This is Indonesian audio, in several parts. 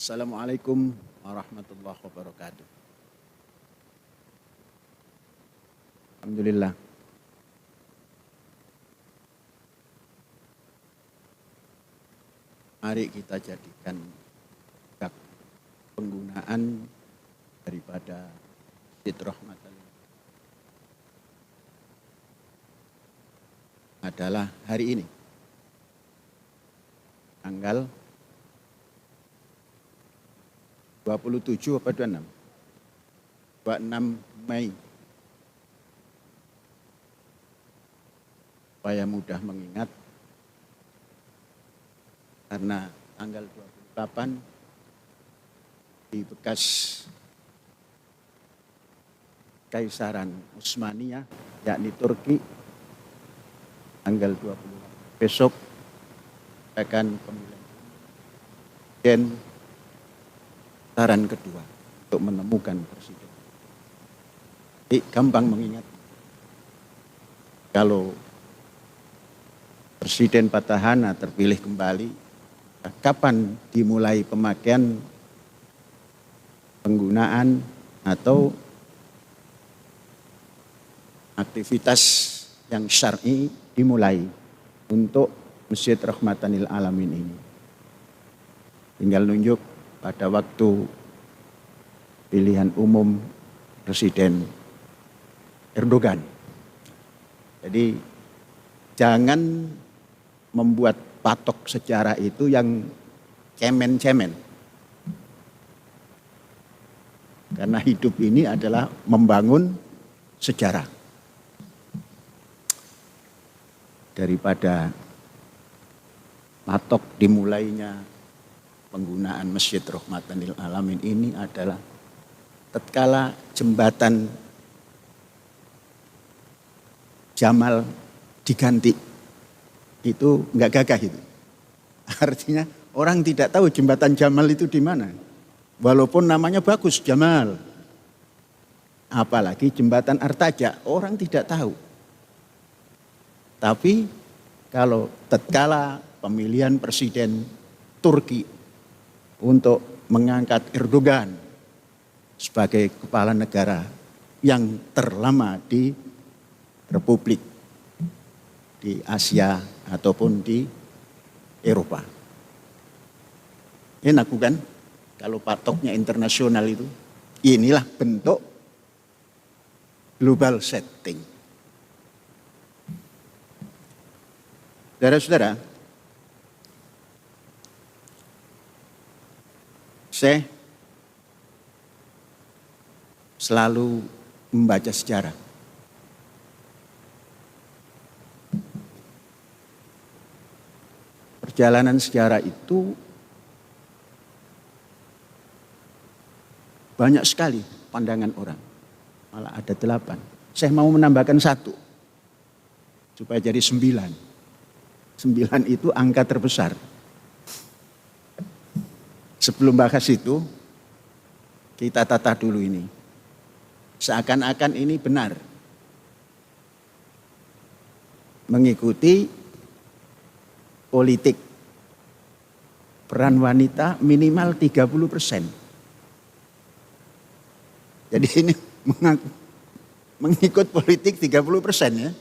Assalamualaikum warahmatullahi wabarakatuh. Alhamdulillah. Mari kita jadikan hak penggunaan daripada Masjid Rahmatan adalah hari ini, tanggal 27 apa 26? 26 Mei. Supaya mudah mengingat, karena tanggal 28 di bekas Kaisaran Utsmaniyah, yakni Turki, tanggal 28 besok akan pemilihan presiden putaran kedua untuk menemukan presiden. Jadi gampang mengingat, kalau Presiden petahana terpilih kembali, kapan dimulai pemakaian penggunaan atau aktivitas yang syar'i dimulai untuk Masjid Rahmatan lil Alamin ini. Tinggal nunjuk pada waktu pilihan umum Presiden Erdogan. Jadi jangan membuat patok sejarah itu yang cemen-cemen. Karena hidup ini adalah membangun sejarah. Daripada patok dimulainya penggunaan Masjid Rahmatan lil Alamin ini adalah tatkala jembatan Jamal diganti. Itu enggak gagah itu. Artinya orang tidak tahu jembatan Jamal itu di mana. Walaupun namanya bagus, Jamal. Apalagi jembatan Artaja, orang tidak tahu. Tapi kalau tatkala pemilihan presiden Turki untuk mengangkat Erdogan sebagai kepala negara yang terlama di Republik di Asia ataupun di Eropa. Enak bukan? Kalau patoknya internasional itu, inilah bentuk global setting. Saudara-saudara, saya selalu membaca sejarah. Perjalanan sejarah itu banyak sekali pandangan orang. Malah ada 8. Saya mau menambahkan 1. Supaya jadi 9. 9 itu angka terbesar. Sebelum bahas itu, kita tata dulu ini. Seakan-akan ini benar. Mengikuti politik peran wanita minimal 30%. Jadi ini mengikut politik 30% ya.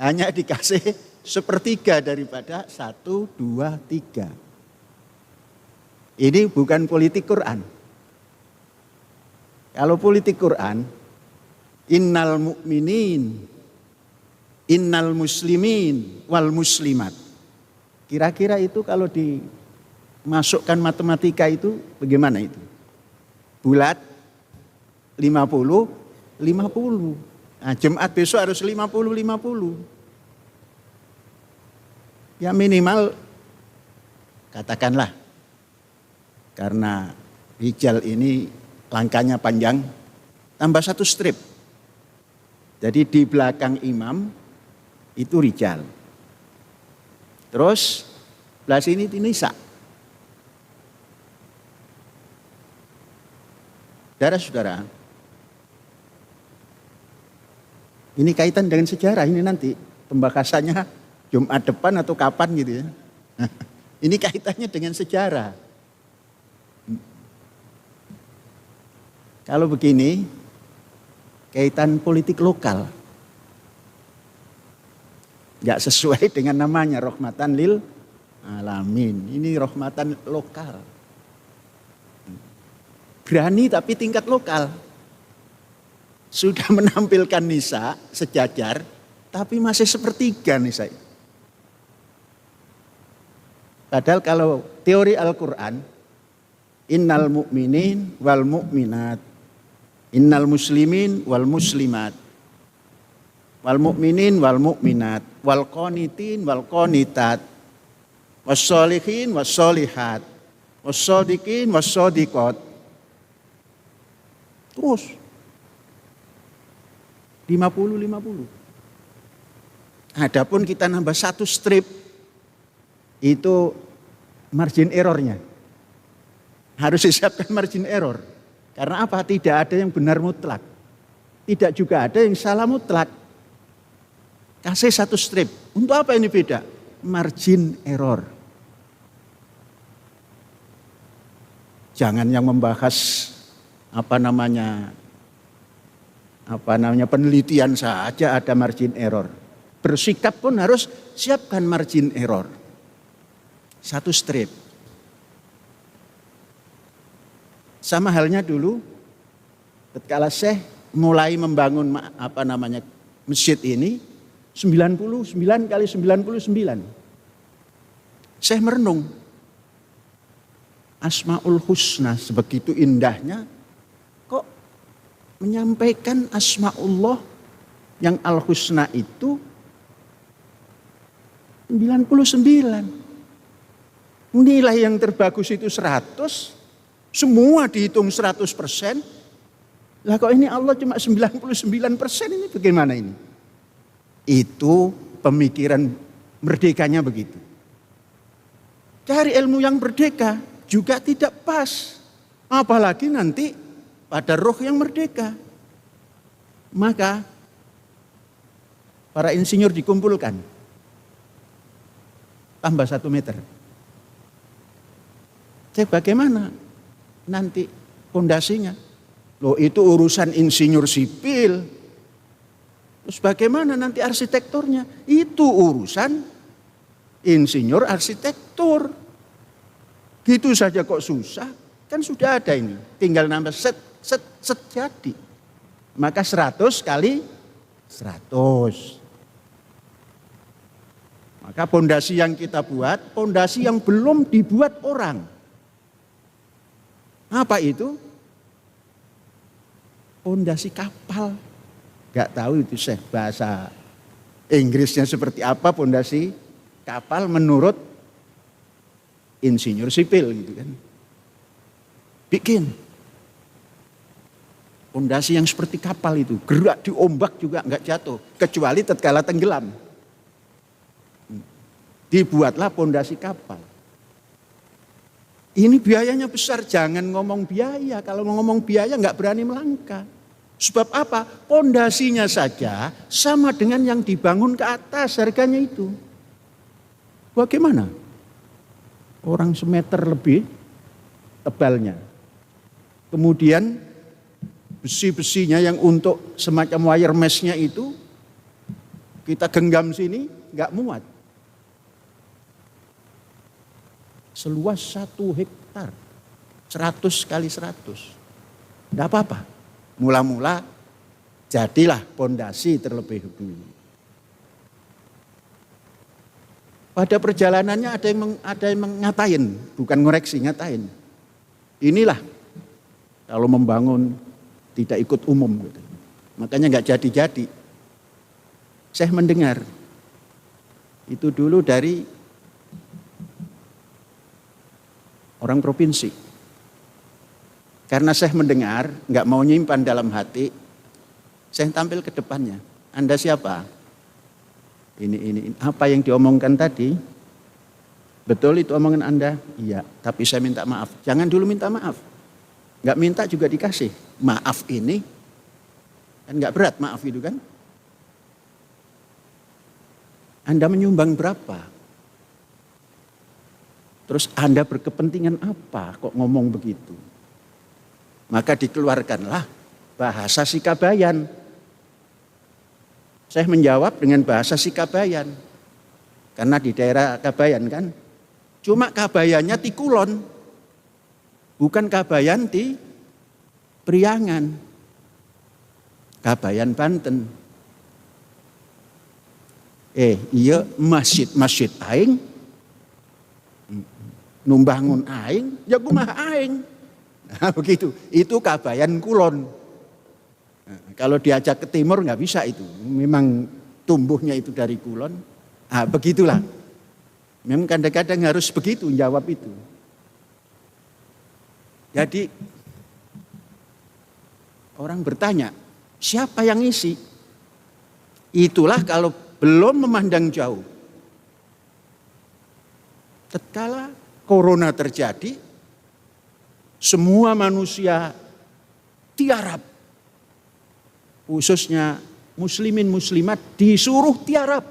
Hanya dikasih 1/3 daripada 1, 2, 3. Ini bukan politik Quran. Kalau politik Quran, innal mu'minin, innal muslimin, wal muslimat. Kira-kira itu kalau dimasukkan matematika itu bagaimana itu? Bulat 50, 50. Nah, Jumat besok harus 50, 50. Ya minimal katakanlah, karena rijal ini langkahnya panjang, tambah 1 strip. Jadi di belakang imam itu rijal. Terus belah sini nisa. Saudara-saudara, ini kaitan dengan sejarah ini nanti pembahasannya Jumat depan atau kapan gitu ya. Ini kaitannya dengan sejarah. Kalau begini, kaitan politik lokal. Nggak sesuai dengan namanya, rahmatan lil alamin. Ini rahmatan lokal. Berani tapi tingkat lokal. Sudah menampilkan nisa sejajar, tapi masih sepertiga nisa itu. Padahal kalau teori Al-Quran, innal mu'minin wal mu'minat, innal muslimin wal muslimat, wal mu'minin wal mu'minat, wal qanitin wal qanitat, was sholihin was sholihat, was shodiqin was shodiqat. Terus 50-50. Adapun kita nambah satu strip, itu margin errornya. Harus disiapkan margin error. Karena apa? Tidak ada yang benar mutlak. Tidak juga ada yang salah mutlak. Kasih satu strip. Untuk apa ini beda? Margin error. Jangan yang membahas penelitian saja ada margin error. Bersikap pun harus siapkan margin error. Satu strip. Sama halnya dulu ketika Syekh mulai membangun masjid ini 99 kali 99. Syekh merenung. Asmaul Husna sebegitu indahnya, kok menyampaikan Asmaullah yang Al-Husna itu 99. Nilai yang terbagus itu 100, semua dihitung 100%. Lah kok ini Allah cuma 99%, ini bagaimana ini? Itu pemikiran merdekanya begitu. Cari ilmu yang merdeka juga tidak pas. Apalagi nanti pada roh yang merdeka. Maka para insinyur dikumpulkan. Tambah 1 meter. Cek bagaimana nanti fondasinya. Loh itu urusan insinyur sipil. Terus bagaimana nanti arsitekturnya? Itu urusan insinyur arsitektur. Gitu saja kok susah. Kan sudah ada ini. Tinggal nambah set jadi. Maka 100 kali 100. Maka pondasi yang kita buat, pondasi yang belum dibuat orang. Apa itu? Pondasi kapal. Gak tahu itu Syekh bahasa Inggrisnya seperti apa pondasi kapal menurut insinyur sipil gitu kan. Bikin pondasi yang seperti kapal itu, gerak di ombak juga enggak jatuh, kecuali tatkala tenggelam. Dibuatlah pondasi kapal. Ini biayanya besar, jangan ngomong biaya. Kalau ngomong biaya enggak berani melangkah. Sebab apa? Pondasinya saja sama dengan yang dibangun ke atas harganya itu. Bagaimana? Orang semeter lebih tebalnya. Kemudian besi-besinya yang untuk semacam wire mesh-nya itu kita genggam sini nggak muat. Seluas 1 hektar, 100 kali 100. Nggak apa-apa. Mula-mula jadilah pondasi terlebih dulu. Pada perjalanannya ada yang ngatain, bukan ngoreksi, ngatain. Inilah kalau membangun tidak ikut umum gitu. Makanya nggak jadi-jadi. Saya mendengar itu dulu dari orang provinsi. Karena saya mendengar, nggak mau nyimpan dalam hati, saya tampil ke depannya. Anda siapa? Ini apa yang diomongkan tadi? Betul itu omongan Anda? Iya, tapi saya minta maaf. Jangan dulu minta maaf. Nggak minta juga dikasih. Maaf ini kan nggak berat maaf itu kan? Anda menyumbang berapa? Terus Anda berkepentingan apa kok ngomong begitu? Maka dikeluarkanlah bahasa Sikabayan. Saya menjawab dengan bahasa Sikabayan. Karena di daerah Kabayan kan. Cuma Kabayannya ti Kulon. Bukan Kabayan ti Priangan. Kabayan Banten. Iya masjid aing. Numbangun aing, ya kumaha aing. Nah, begitu. Itu Kabayan Kulon. Nah, kalau diajak ke timur nggak bisa itu. Memang tumbuhnya itu dari Kulon. Ah, begitulah. Memang kadang-kadang harus begitu jawab itu. Jadi orang bertanya, siapa yang isi? Itulah kalau belum memandang jauh. Tatkala corona terjadi, semua manusia tiarap. Khususnya muslimin muslimat disuruh tiarap.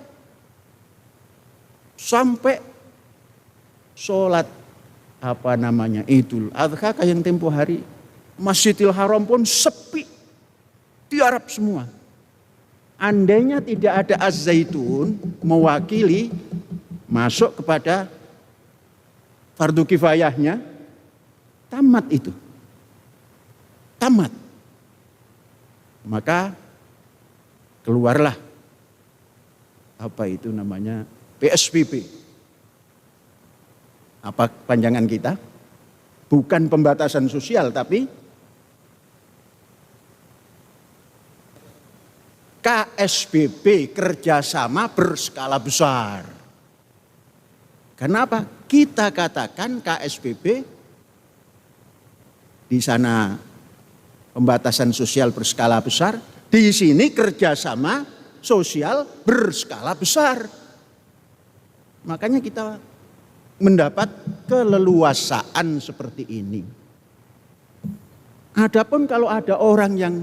Sampai sholat Idul Adha yang tempo hari, Masjidil Haram pun sepi, tiarap semua. Andainya tidak ada Az-Zaitun mewakili masuk kepada fardu kifayahnya, tamat itu. Tamat. Maka keluarlah PSBB. Apa panjangan kita? Bukan pembatasan sosial tapi KSBB, kerjasama berskala besar. Kenapa? Kita katakan KSBB di sana pembatasan sosial berskala besar, di sini kerjasama sosial berskala besar. Makanya kita mendapat keleluasaan seperti ini. Adapun kalau ada orang yang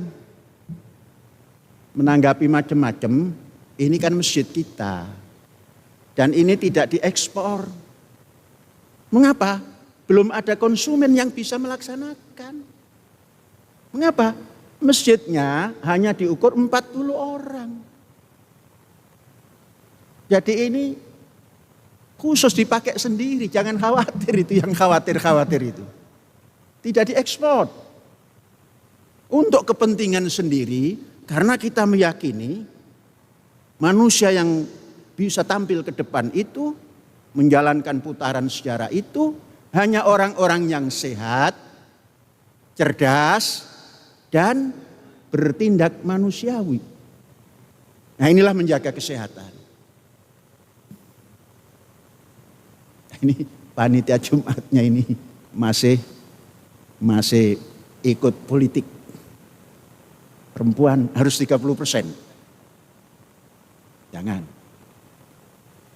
menanggapi macam-macam, ini kan masjid kita. Dan ini tidak diekspor. Mengapa? Belum ada konsumen yang bisa melaksanakan. Mengapa? Masjidnya hanya diukur 40 orang. Jadi ini khusus dipakai sendiri, jangan khawatir itu yang khawatir-khawatir itu. Tidak diekspor. Untuk kepentingan sendiri, karena kita meyakini manusia yang bisa tampil ke depan itu, menjalankan putaran sejarah itu, hanya orang-orang yang sehat, cerdas, dan bertindak manusiawi. Nah, inilah menjaga kesehatan. Ini panitia Jumatnya ini masih ikut politik. Perempuan harus 30%. Jangan.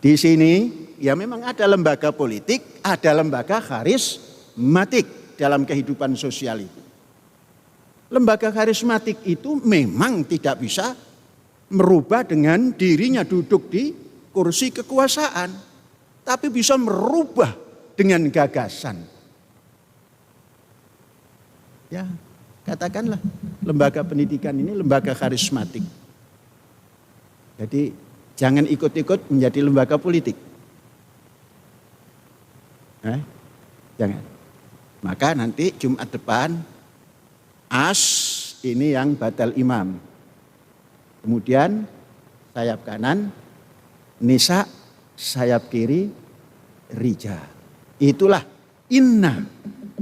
Di sini ya memang ada lembaga politik, ada lembaga karismatik dalam kehidupan sosial itu. Lembaga karismatik itu memang tidak bisa merubah dengan dirinya duduk di kursi kekuasaan. Tapi bisa merubah dengan gagasan. Ya, katakanlah lembaga pendidikan ini lembaga karismatik. Jadi jangan ikut-ikut menjadi lembaga politik. Jangan. Maka nanti Jumat depan As ini yang badal imam. Kemudian sayap kanan Nisa, sayap kiri Rija. Itulah inna.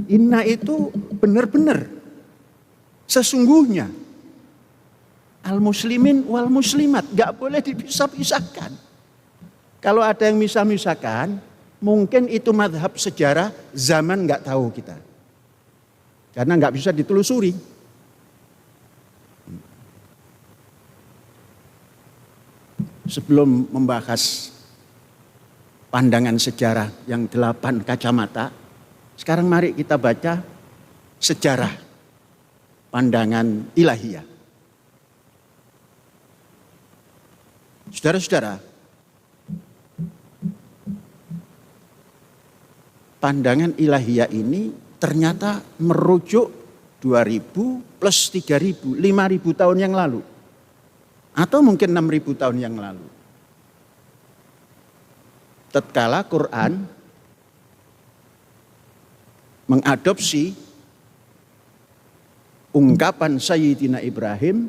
Inna itu benar-benar sesungguhnya al-muslimin wal muslimat. Gak boleh dipisah-pisahkan. Kalau ada yang misah-misahkan, mungkin itu madhab sejarah zaman gak tahu kita. Karena gak bisa ditelusuri. Sebelum membahas pandangan sejarah yang 8 kacamata, sekarang mari kita baca sejarah pandangan ilahiyah. Saudara-saudara, pandangan ilahiyah ini ternyata merujuk 2000 plus 3000, 5000 tahun yang lalu. Atau mungkin 6000 tahun yang lalu. Tatkala Quran mengadopsi ungkapan Sayyidina Ibrahim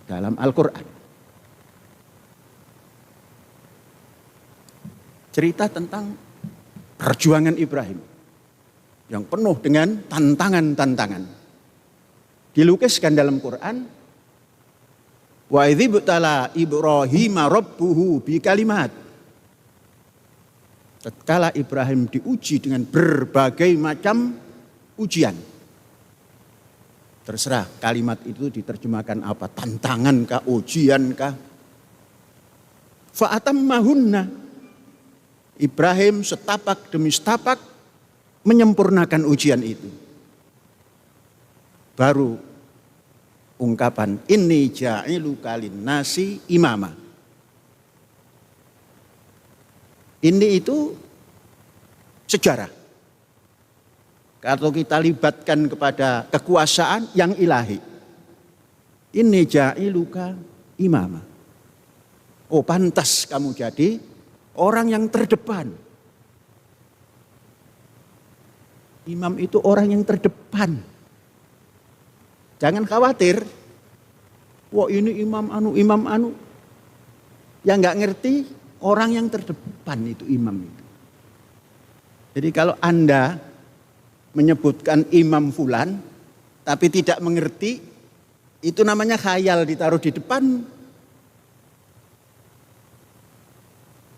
dalam Al-Quran. Cerita tentang perjuangan Ibrahim yang penuh dengan tantangan-tantangan. Dilukiskan dalam Quran, wa idzibtala Ibrahima rabbuhu bi kalimat. Tatkala Ibrahim diuji dengan berbagai macam ujian. Terserah kalimat itu diterjemahkan apa, tantangan kah, ujian kah. Fa'atammahunna. Ibrahim setapak demi setapak menyempurnakan ujian itu. Baru ungkapan inni ja'iluka linnasi imama. Ini itu sejarah. Kalau kita libatkan kepada kekuasaan yang ilahi. Inni ja'iluka imama. Oh, pantas kamu jadi orang yang terdepan. Imam itu orang yang terdepan. Jangan khawatir. Wah, ini imam anu. Yang nggak ngerti, orang yang terdepan itu imam itu. Jadi kalau Anda menyebutkan imam fulan, tapi tidak mengerti, itu namanya khayal ditaruh di depan.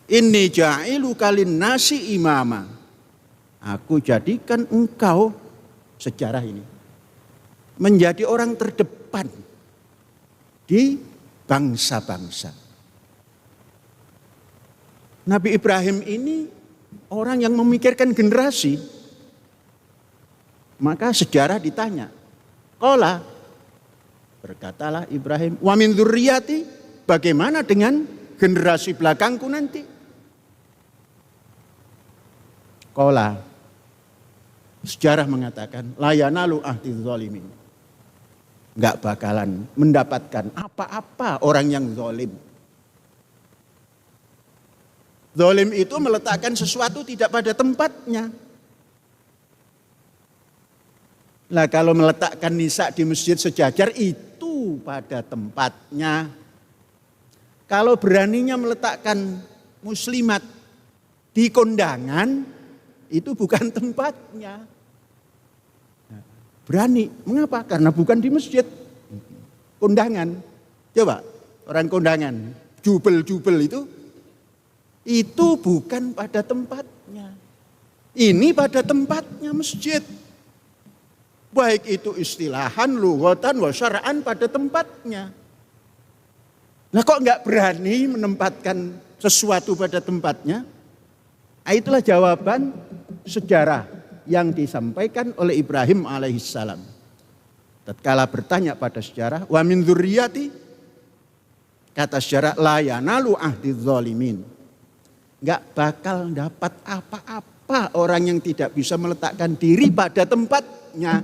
Inni ja'iluka linnasi imama. Aku jadikan engkau, sejarah ini, menjadi orang terdepan di bangsa-bangsa. Nabi Ibrahim ini orang yang memikirkan generasi. Maka sejarah ditanya. Qala, berkatalah Ibrahim, wa min dzurriyyati, bagaimana dengan generasi belakangku nanti? Qala, sejarah mengatakan, la yanalu ahdi dzalimin. Enggak bakalan mendapatkan apa-apa orang yang zalim. Zalim itu meletakkan sesuatu tidak pada tempatnya. Nah, kalau meletakkan nisa di masjid sejajar itu pada tempatnya. Kalau beraninya meletakkan muslimat di kondangan, itu bukan tempatnya. Berani, mengapa? Karena bukan di masjid. Kondangan, coba orang kondangan, jubel-jubel itu bukan pada tempatnya. Ini pada tempatnya masjid. Baik itu istilahan, lughatan, wa syara'an pada tempatnya. Nah, kok enggak berani menempatkan sesuatu pada tempatnya? Nah, itulah jawaban sejarah yang disampaikan oleh Ibrahim alaihissalam. Tatkala bertanya pada sejarah, wa min dzurriyyati, kata sejarah, la yanalu ahdi dzalimin. Enggak bakal dapat apa-apa orang yang tidak bisa meletakkan diri pada tempatnya.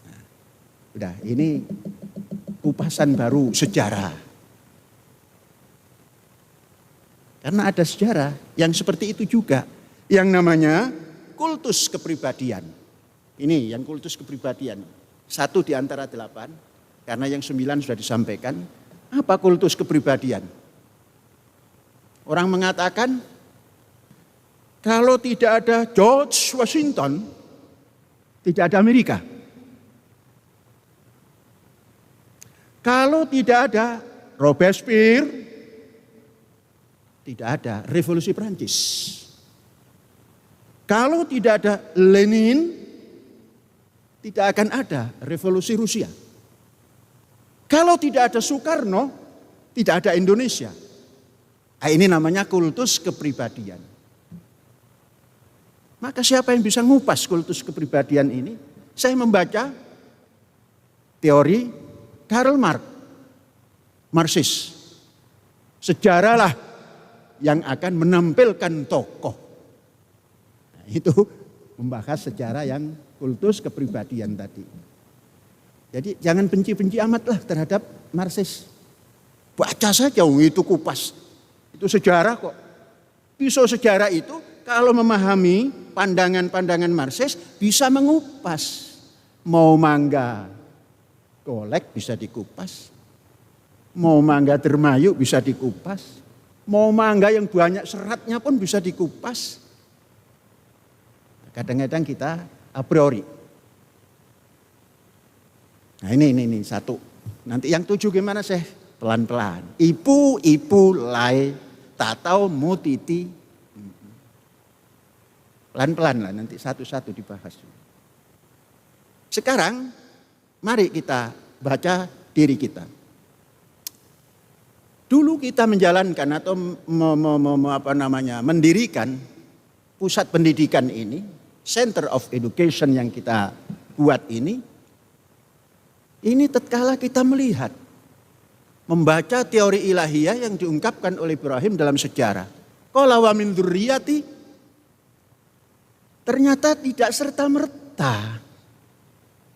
Nah, udah, ini kupasan baru sejarah. Karena ada sejarah yang seperti itu juga. Yang namanya kultus kepribadian. Ini yang kultus kepribadian. 1 di antara 8. Karena yang 9 sudah disampaikan. Apa kultus kepribadian? Orang mengatakan, kalau tidak ada George Washington, tidak ada Amerika. Kalau tidak ada Robespierre, tidak ada revolusi Prancis. Kalau tidak ada Lenin, tidak akan ada revolusi Rusia. Kalau tidak ada Soekarno, tidak ada Indonesia. Nah, ini namanya kultus kepribadian. Maka siapa yang bisa ngupas kultus kepribadian ini? Saya membaca teori Karl Marx, Marxis. Sejarahlah yang akan menampilkan tokoh. Nah, itu membahas sejarah yang kultus kepribadian tadi. Jadi jangan benci-benci amat lah terhadap Marxis. Baca saja, itu kupas. Itu sejarah kok. Pisau sejarah itu kalau memahami pandangan-pandangan Marxis bisa mengupas. Mau mangga golek bisa dikupas. Mau mangga dermayu bisa dikupas. Mau mangga yang banyak seratnya pun bisa dikupas. Kadang-kadang kita a priori. Nah ini satu. Nanti yang 7 gimana sih? Pelan-pelan. Ipu lai tatau mutiti. Pelan-pelan lah nanti satu-satu dibahas. Sekarang mari kita baca diri kita. Dulu kita menjalankan atau mendirikan pusat pendidikan ini, Center of Education yang kita buat ini tatkala kita melihat, membaca teori ilahiyah yang diungkapkan oleh Ibrahim dalam sejarah. Qala wa min dzurriyyati, ternyata tidak serta-merta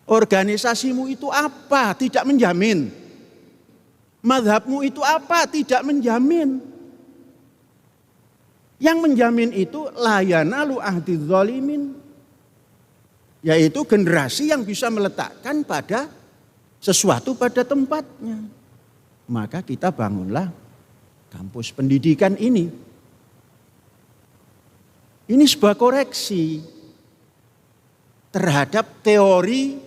organisasimu itu apa, tidak menjamin. Mazhabmu itu apa, tidak menjamin. Yang menjamin itu la yanalu ahdi dzalimin, yaitu generasi yang bisa meletakkan pada sesuatu pada tempatnya. Maka kita bangunlah kampus pendidikan ini. Ini sebuah koreksi terhadap teori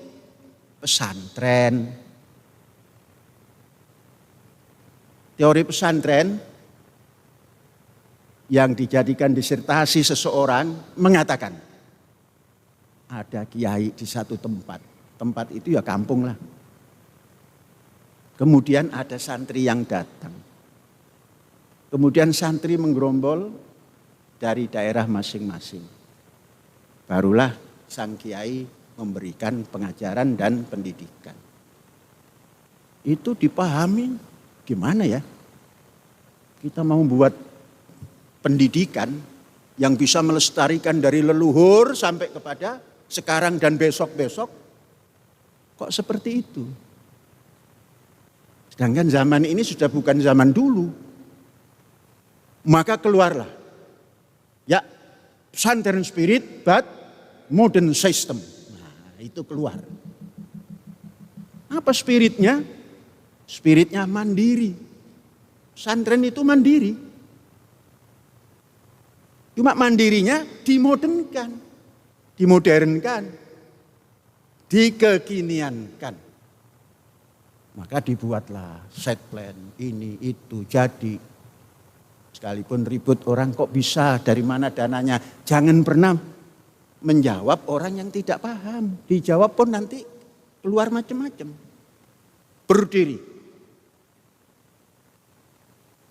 pesantren. Teori pesantren yang dijadikan disertasi seseorang mengatakan ada kiai di satu tempat. Tempat itu ya kampung lah. Kemudian ada santri yang datang. Kemudian santri menggerombol dari daerah masing-masing. Barulah sang kiai memberikan pengajaran dan pendidikan. Itu dipahami gimana ya? Kita mau buat pendidikan yang bisa melestarikan dari leluhur sampai kepada sekarang dan besok-besok. Kok seperti itu? Sedangkan zaman ini sudah bukan zaman dulu. Maka keluarlah. Ya, pesantren spirit but modern system. Nah, itu keluar. Apa spiritnya? Spiritnya mandiri. Pesantren itu mandiri. Cuma mandirinya dimodernkan, dikekiniankan. Maka dibuatlah set plan ini itu jadi. Sekalipun ribut orang kok bisa, dari mana dananya. Jangan pernah menjawab orang yang tidak paham. Dijawab pun nanti keluar macam-macam. Berdiri.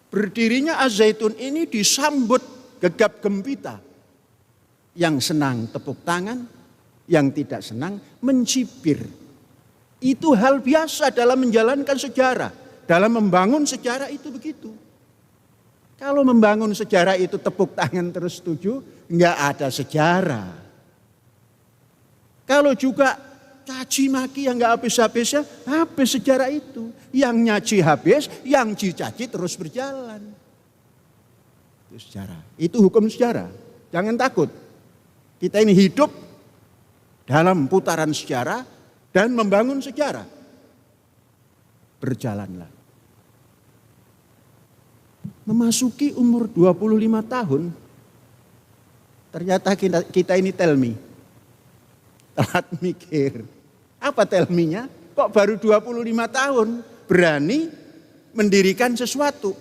Berdirinya Az-Zaitun ini disambut gegap gempita. Yang senang tepuk tangan, yang tidak senang mencibir. Itu hal biasa dalam menjalankan sejarah. Dalam membangun sejarah itu begitu. Kalau membangun sejarah itu tepuk tangan terus setuju, enggak ada sejarah. Kalau juga caci maki yang enggak habis-habisnya, habis sejarah itu. Yang nyaci habis, yang dicaci terus berjalan. Itu sejarah. Itu hukum sejarah. Jangan takut. Kita ini hidup dalam putaran sejarah dan membangun sejarah. Berjalanlah. Memasuki umur 25 tahun, ternyata kita ini tell me. Telat mikir. Apa tell me-nya? Kok baru 25 tahun berani mendirikan sesuatu?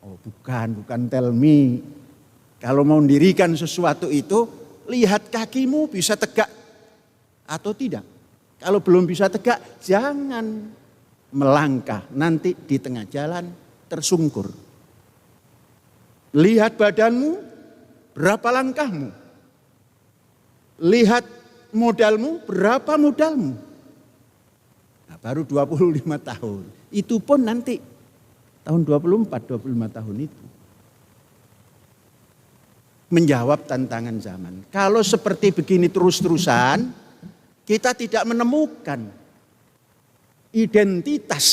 Oh bukan tell me. Kalau mau mendirikan sesuatu itu, lihat kakimu bisa tegak atau tidak. Kalau belum bisa tegak, jangan melangkah. Nanti di tengah jalan tersungkur. Lihat badanmu, berapa langkahmu. Lihat modalmu, berapa modalmu. Nah, baru 25 tahun. Itu pun nanti tahun 24, 25 tahun itu. menjawab tantangan zaman. Kalau seperti begini terus-terusan, kita tidak menemukan identitas.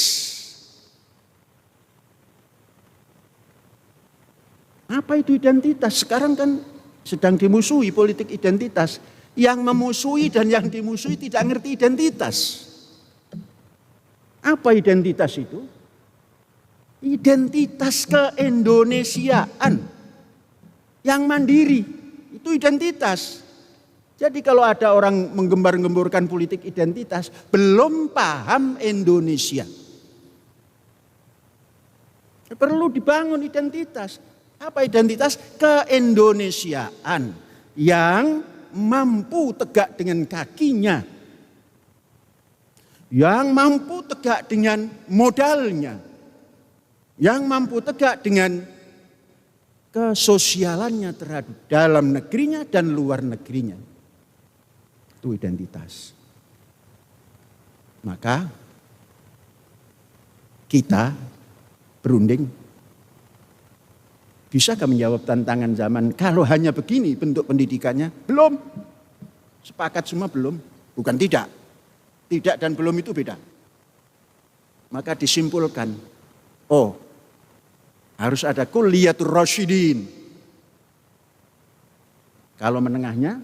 Apa itu identitas? Sekarang kan sedang dimusuhi politik identitas. Yang memusuhi dan yang dimusuhi tidak ngerti identitas. Apa identitas itu? Identitas keindonesiaan yang mandiri. Itu identitas. Jadi kalau ada orang menggembar-gemborkan politik identitas, belum paham Indonesia. Perlu dibangun identitas. Apa identitas? Keindonesiaan yang mampu tegak dengan kakinya, yang mampu tegak dengan modalnya, yang mampu tegak dengan kesosialannya terhadap dalam negerinya dan luar negerinya. Itu identitas. Maka kita berunding, bisakah menjawab tantangan zaman kalau hanya begini bentuk pendidikannya? Belum. Sepakat semua belum. Bukan tidak. Tidak dan belum itu beda. Maka disimpulkan, oh harus ada kulliyatur rasyidin. Kalau menengahnya,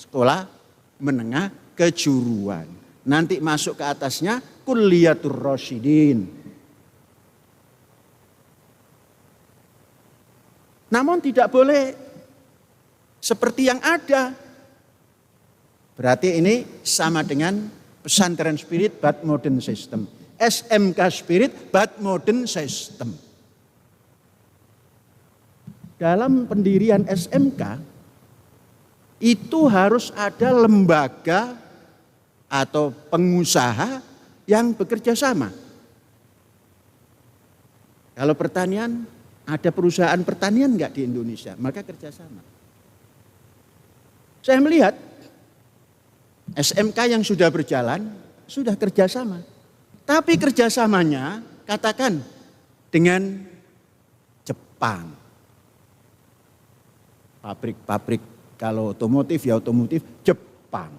sekolah menengah kejuruan. Nanti masuk ke atasnya kulliyatur rasyidin. Namun tidak boleh seperti yang ada. Berarti ini sama dengan pesantren spirit but modern system. SMK spirit but modern system. Dalam pendirian SMK itu harus ada lembaga atau pengusaha yang bekerja sama. Kalau pertanian, ada perusahaan pertanian enggak di Indonesia? Maka kerjasama. Saya melihat SMK yang sudah berjalan, sudah kerjasama. Tapi kerjasamanya, katakan, dengan Jepang. Pabrik-pabrik, kalau otomotif ya otomotif Jepang.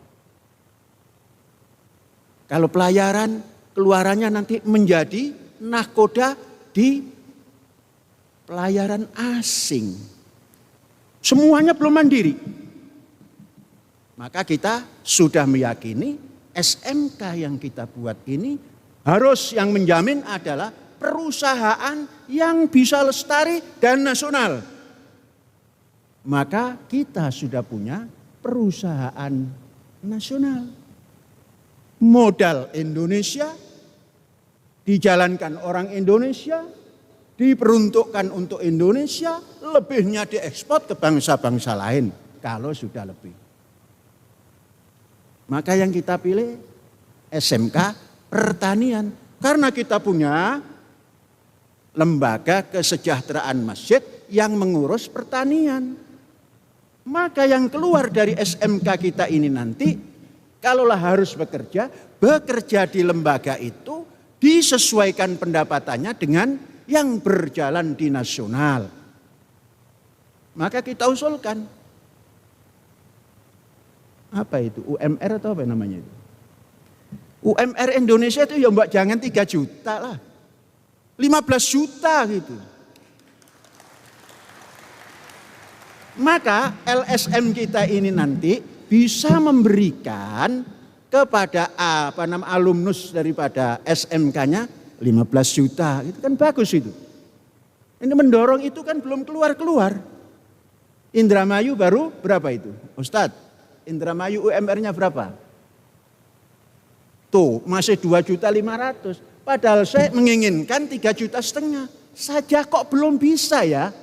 Kalau pelayaran, keluarannya nanti menjadi nahkoda di pelayaran asing. Semuanya belum mandiri. Maka kita sudah meyakini SMK yang kita buat ini harus yang menjamin adalah perusahaan yang bisa lestari dan nasional. Maka kita sudah punya perusahaan nasional. Modal Indonesia, dijalankan orang Indonesia, diperuntukkan untuk Indonesia, lebihnya diekspor ke bangsa-bangsa lain kalau sudah lebih. Maka yang kita pilih SMK pertanian karena kita punya lembaga kesejahteraan masjid yang mengurus pertanian. Maka yang keluar dari SMK kita ini nanti kalaulah harus bekerja di lembaga itu disesuaikan pendapatannya dengan yang berjalan di nasional. Maka kita usulkan. Apa itu? UMR atau apa namanya itu? UMR Indonesia itu ya mbak jangan 3 juta lah. 15 juta gitu. Maka LSM kita ini nanti bisa memberikan kepada alumnus daripada SMK-nya 15 juta, itu kan bagus itu. Ini mendorong itu kan belum keluar-keluar. Indramayu baru berapa itu? Ustadz, Indramayu UMR-nya berapa? Tuh, masih 2.500.000. Padahal saya menginginkan 3,5 juta saja kok belum bisa ya.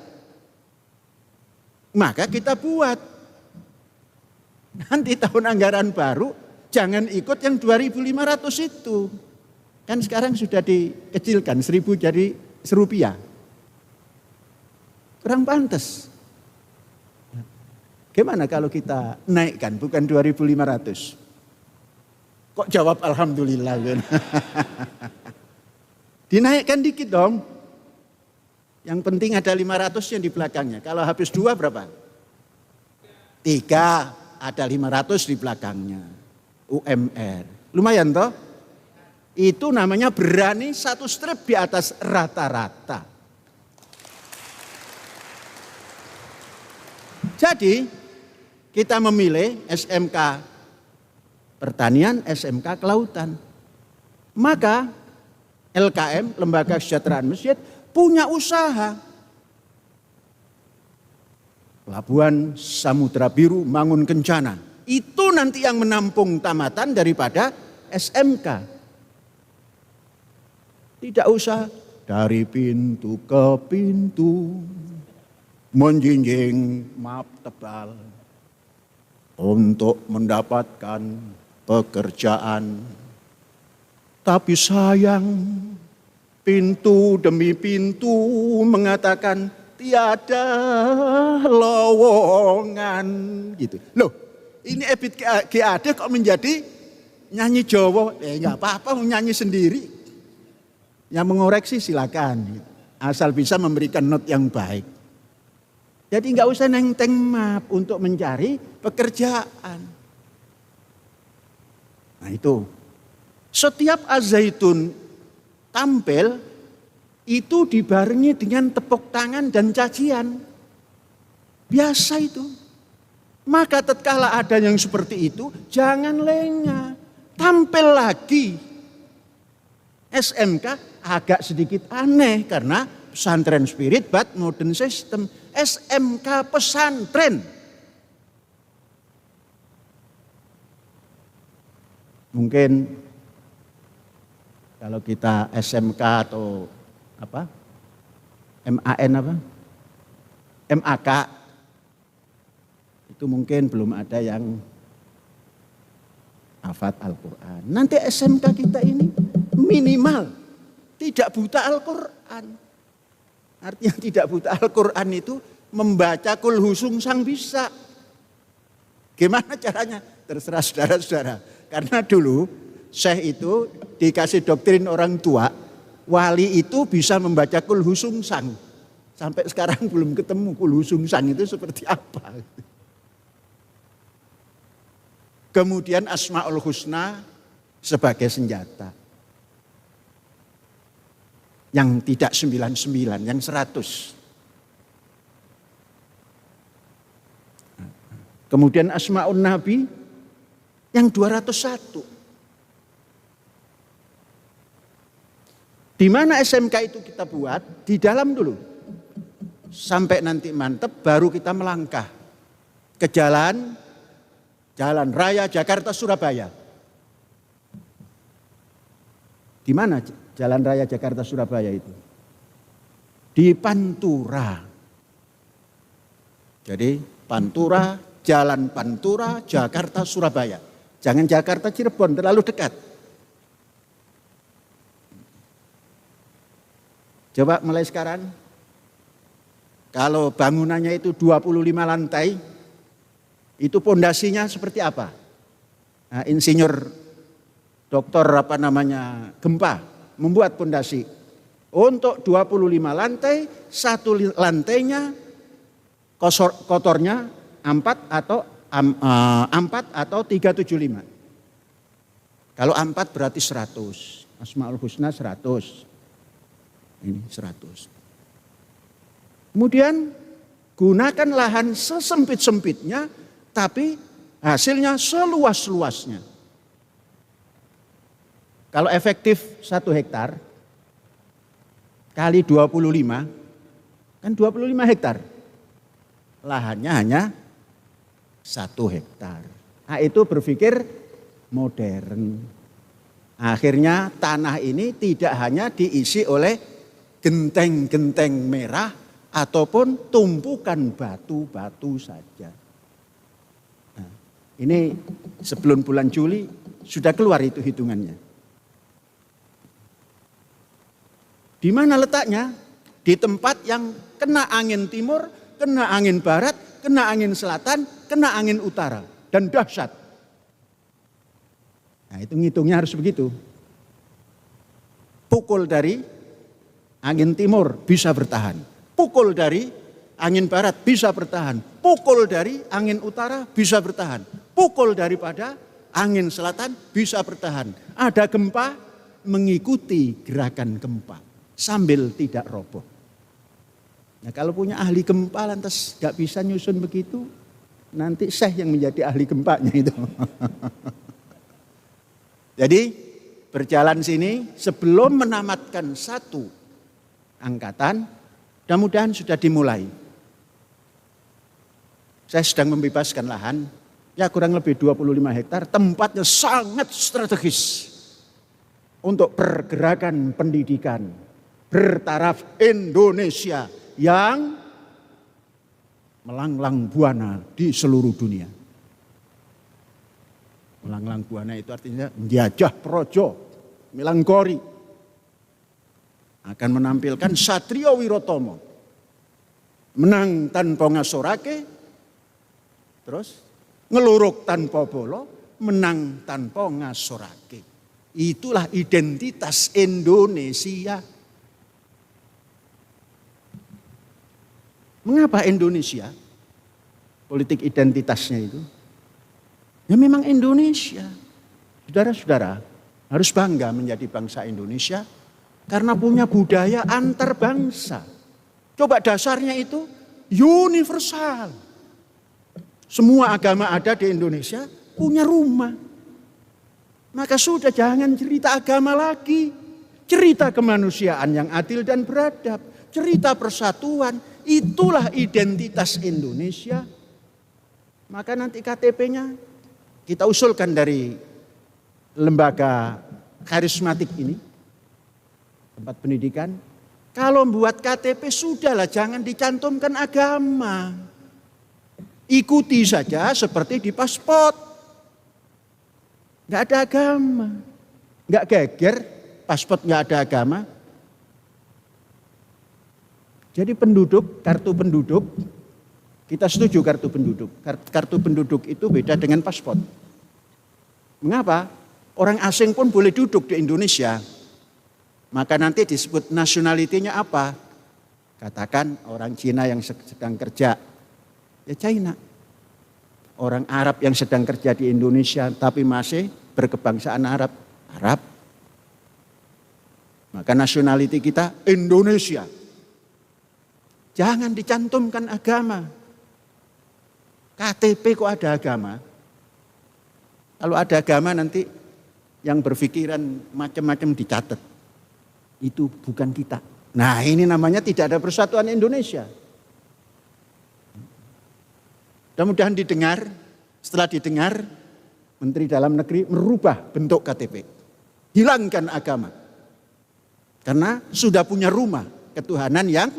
Maka kita buat. Nanti tahun anggaran baru jangan ikut yang 2.500 itu. Kan sekarang sudah dikecilkan 1.000 jadi Rp1. Kurang pantas. Gimana kalau kita naikkan bukan 2.500? Kok jawab alhamdulillah. Dinaikkan dikit dong. Yang penting ada 500 yang di belakangnya. Kalau habis 2 berapa? 3 ada 500 di belakangnya. UMR. Lumayan toh? Itu namanya berani satu strip di atas rata-rata. Jadi kita memilih SMK Pertanian, SMK Kelautan. Maka LKM, Lembaga Kesejahteraan Masjid, punya usaha. Pelabuhan Samudra Biru Mangun Kencana. Itu nanti yang menampung tamatan daripada SMK. Tidak usah dari pintu ke pintu menjinjing map tebal untuk mendapatkan pekerjaan. Tapi sayang, pintu demi pintu mengatakan tiada lowongan gitu. Loh, ini Ebit GAD kok menjadi nyanyi Jawa? Enggak apa-apa, nyanyi sendiri. Yang mengoreksi silakan, asal bisa memberikan not yang baik. Jadi enggak usah nenteng map untuk mencari pekerjaan. Nah itu, setiap Az-Zaitun tampil itu dibarengi dengan tepuk tangan dan cacian. Biasa itu. Maka tatkala ada yang seperti itu, jangan lengah. Tampil lagi. SMK agak sedikit aneh karena pesantren spirit but modern system. SMK pesantren. Mungkin kalau kita SMK atau apa? MAN apa? MAK itu mungkin belum ada yang hafal Al-Quran. Nanti SMK kita ini minimal tidak buta Al-Quran. Artinya tidak buta Al-Quran itu membaca Qul Husung Sang bisa. Gimana caranya? Terserah saudara-saudara. Karena dulu Syekh itu dikasih doktrin orang tua, wali itu bisa membaca Qul Husung Sang. Sampai sekarang belum ketemu Qul Husung Sang itu seperti apa. Kemudian Asmaul Husna sebagai senjata. Yang tidak 99, yang 100. Kemudian Asmaul Nabi yang 201. Di mana SMK itu kita buat? Di dalam dulu. Sampai nanti mantep baru kita melangkah ke jalan raya Jakarta Surabaya. Di mana jalan raya Jakarta Surabaya itu? Di Pantura. Jadi Pantura, jalan Pantura, Jakarta Surabaya. Jangan Jakarta Cirebon, terlalu dekat. Coba mulai sekarang. Kalau bangunannya itu 25 lantai, itu pondasinya seperti apa? Nah, insinyur doktor Gempa membuat pondasi. Untuk 25 lantai, satu lantainya kotornya 4 atau 375. Kalau 4 berarti 100. Asmaul Husna 100. Ini 100. Kemudian gunakan lahan sesempit-sempitnya, tapi hasilnya seluas-luasnya. Kalau efektif 1 hektar, kali 25, kan 25 hektar. Lahannya hanya 1 hektar. Nah itu berpikir modern. Akhirnya tanah ini tidak hanya diisi oleh genteng-genteng merah ataupun tumpukan batu-batu saja. Nah, ini sebelum bulan Juli sudah keluar itu hitungannya. Di mana letaknya? Di tempat yang kena angin timur, kena angin barat, kena angin selatan, kena angin utara. Dan dahsyat. Nah itu ngitungnya harus begitu. Pukul dari angin timur bisa bertahan. Pukul dari angin barat bisa bertahan. pukul dari angin utara bisa bertahan. Pukul daripada angin selatan bisa bertahan. Ada gempa mengikuti gerakan gempa sambil tidak roboh. Nah kalau punya ahli gempa lantas gak bisa nyusun begitu, nanti Syekh yang menjadi ahli gempanya itu. Jadi berjalan sini sebelum menamatkan satu angkatan, mudah-mudahan sudah dimulai. Saya sedang membebaskan lahan, ya kurang lebih 25 hektar, tempatnya sangat strategis untuk pergerakan pendidikan bertaraf Indonesia yang melanglang buana di seluruh dunia. Melanglang buana itu artinya menjajah projo, Milangkori. Akan menampilkan Satrio Wirotomo. Menang tanpa ngasorake, terus ngeluruk tanpa bolo, menang tanpa ngasorake. Itulah identitas Indonesia. Mengapa Indonesia? Politik identitasnya itu. Ya memang Indonesia. Saudara-saudara harus bangga menjadi bangsa Indonesia karena punya budaya antar bangsa. Coba dasarnya itu universal. Semua agama ada di Indonesia punya rumah. Maka sudah jangan cerita agama lagi. Cerita kemanusiaan yang adil dan beradab. Cerita persatuan. Itulah identitas Indonesia. Maka nanti KTP-nya kita usulkan dari lembaga karismatik ini, tempat pendidikan. Kalau membuat KTP sudahlah, jangan dicantumkan agama. Ikuti saja seperti di paspor. Nggak ada agama. Nggak geger, paspor nggak ada agama. Jadi penduduk, kartu penduduk, kita setuju kartu penduduk. Kartu penduduk itu beda dengan paspor. Mengapa? Orang asing pun boleh duduk di Indonesia. Maka nanti disebut nasionalitinya apa? Katakan orang Cina yang sedang kerja, ya China. Orang Arab yang sedang kerja di Indonesia tapi masih berkebangsaan Arab, Arab. Maka nasionaliti kita Indonesia. Jangan dicantumkan agama. KTP kok ada agama? Kalau ada agama nanti yang berpikiran macam-macam dicatat. Itu bukan kita. Nah ini namanya tidak ada persatuan Indonesia. Mudah-mudahan didengar, setelah didengar, Menteri Dalam Negeri merubah bentuk KTP. Hilangkan agama. Karena sudah punya rumah ketuhanan yang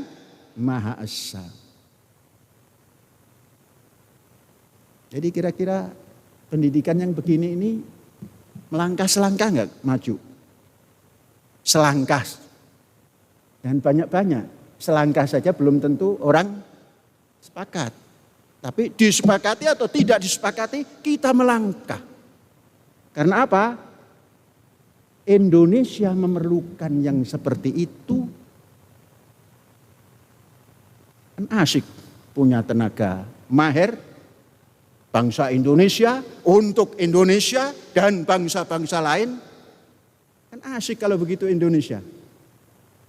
Maha Esa. Jadi kira-kira pendidikan yang begini ini melangkah selangkah enggak maju? Selangkah. Dan banyak-banyak. Selangkah saja belum tentu orang sepakat. Tapi disepakati atau tidak disepakati, kita melangkah. Karena apa? Indonesia memerlukan yang seperti itu. Kan asik punya tenaga mahir bangsa Indonesia untuk Indonesia dan bangsa-bangsa lain. Kan asik kalau begitu Indonesia.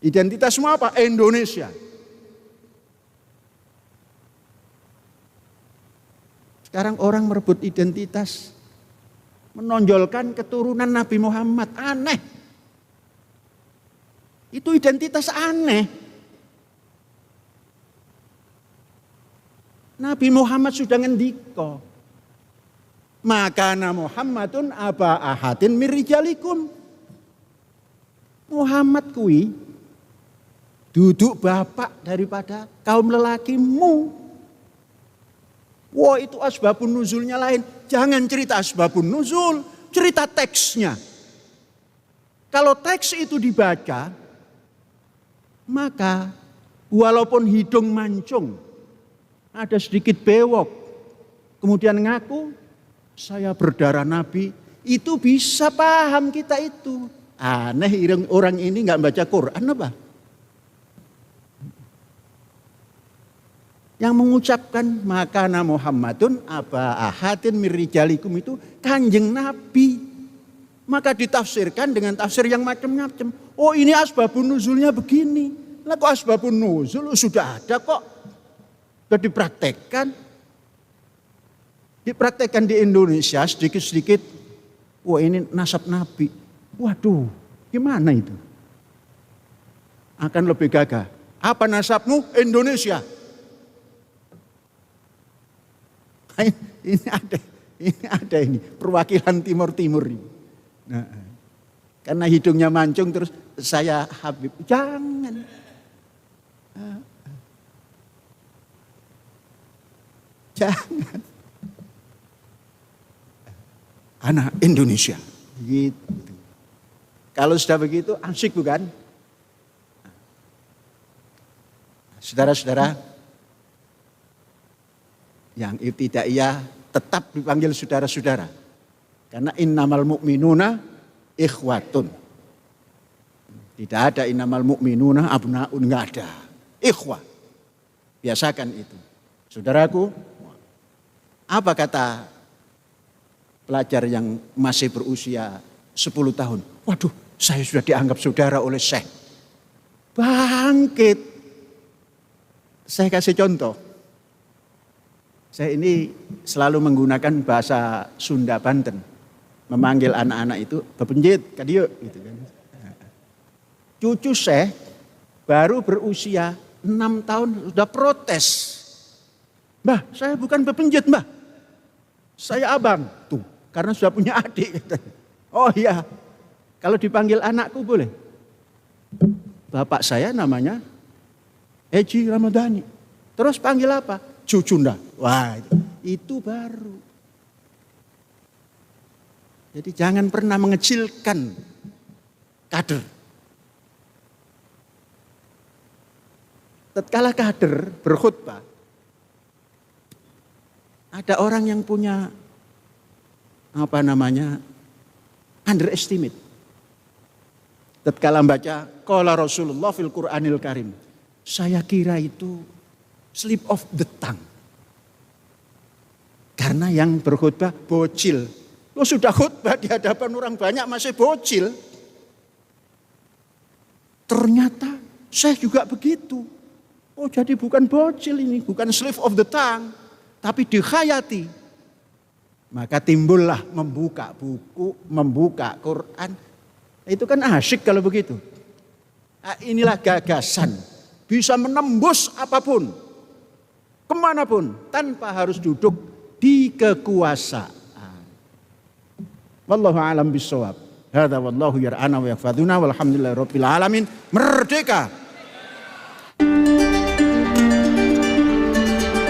Identitasmu apa? Indonesia. Sekarang orang merebut identitas, menonjolkan keturunan Nabi Muhammad. Aneh. Itu identitas aneh. Nabi Muhammad sudah ngendika, makana Muhammadun aba ahadin mirijalikum. Muhammad kui duduk bapak daripada kaum lelakimu. Wah itu asbabun nuzulnya lain. Jangan cerita asbabun nuzul, cerita teksnya. Kalau teks itu dibaca, maka walaupun hidung mancung, ada sedikit bewok, kemudian ngaku, saya berdarah Nabi, itu bisa paham kita itu. Aneh orang ini nggak baca Quran apa? Yang mengucapkan makana Muhammadun aba ahadin mirrijalikum itu Kanjeng Nabi. Maka ditafsirkan dengan tafsir yang macam-macam. Oh ini asbabun nuzulnya begini. Lah kok asbabun nuzul sudah ada kok. Sudah dipraktekkan. Dipraktekkan di Indonesia sedikit-sedikit. Wah ini nasab Nabi. Waduh gimana itu? Akan lebih gagah. Apa nasabmu? Indonesia. Ini ada perwakilan Timur ini. Nah, karena hidungnya mancung terus saya Habib. Jangan. Jangan. Anak Indonesia. Gitu. Kalau sudah begitu asik bukan? Saudara-saudara yang ibtidaiyah tetap dipanggil saudara-saudara. Karena innamal mu'minuna ikhwatun. Tidak ada innamal mu'minuna abnaun, enggak ada. Ikhwah. Biasakan itu. Saudaraku, apa kata pelajar yang masih berusia 10 tahun? Waduh, saya sudah dianggap saudara oleh Syekh. Bangkit. Saya kasih contoh. Saya ini selalu menggunakan bahasa Sunda Banten. Memanggil anak-anak itu, bepenjit, kadieu. Gitu kan. Cucu Syekh baru berusia 6 tahun sudah protes. Mbah, saya bukan bepenjit, Mbah. Saya abang. Tuh, karena sudah punya adik. Oh iya, kalau dipanggil anakku boleh. Bapak saya namanya Eji Ramadhani. Terus panggil apa? Cucunda. Wah, itu baru. Jadi jangan pernah mengecilkan kader. Tatkala kader berkhutbah, ada orang yang punya underestimate. Tatkala baca qala Rasulullah fil Qur'anil Karim, saya kira itu slip of the tongue. Karena yang berkhutbah bocil. Lo sudah khutbah di hadapan orang banyak masih bocil. Ternyata saya juga begitu. Oh jadi bukan bocil ini, bukan slip of the tongue. Tapi dikhayati. Maka timbullah membuka buku, membuka Quran. Itu kan asyik kalau begitu. Nah, inilah gagasan. Bisa menembus apapun. Kemanapun. Tanpa harus duduk di kekuasaan. Wallahu a'lam bishawab. Hadza wallahu yar'ana wa yahfadzuna walhamdulillahirabbil alamin. Merdeka.